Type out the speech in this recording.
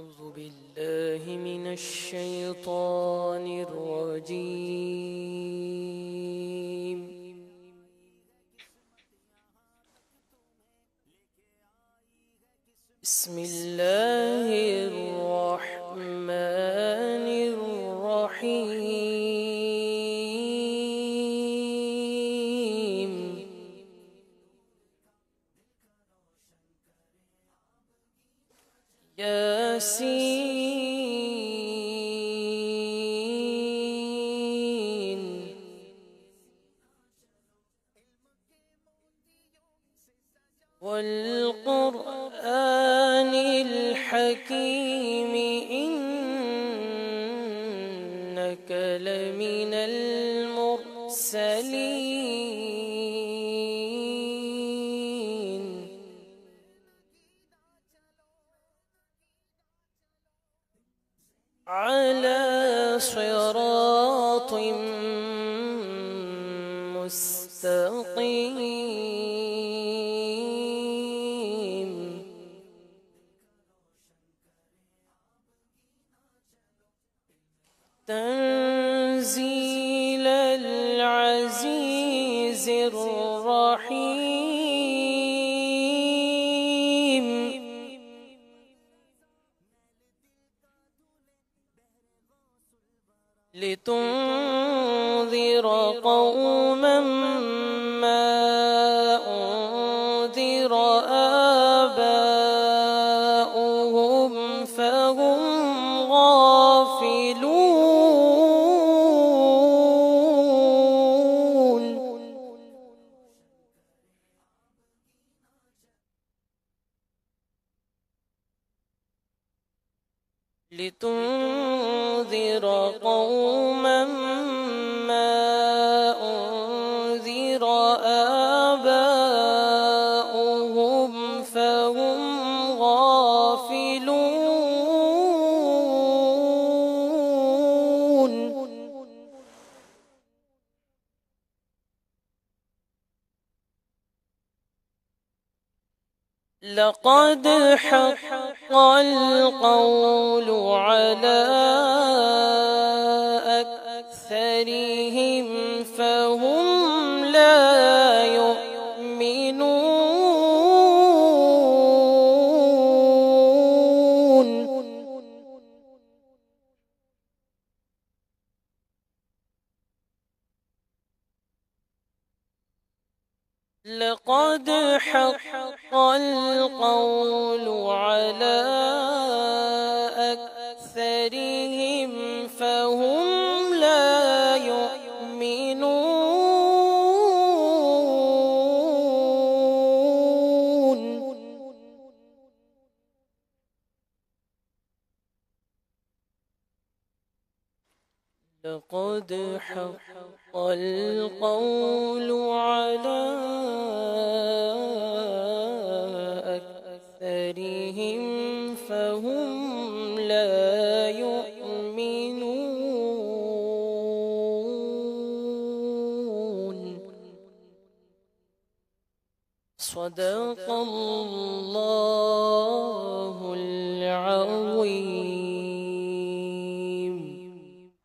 أعوذ بالله من الشيطان الرجيم. بسم الله الرحمن الرحيم. ياسين والقرآن الحكيم إنك لمن المرسلين على صراط مستقيم. تنزيل العزيز الرحيم. لتنذر قوما ما أنذر آباؤهم فهم غافلون. لتنذر قوما ما أنذر آباؤهم فهم غافلون. لقد حق القول على أكثرهم فهم لا يؤمنون. لقد حق القول على أكثرهم فهم لا يؤمنون. لقد حق القول على أكثرهم فهم لا يؤمنون. صدق الله العظيم.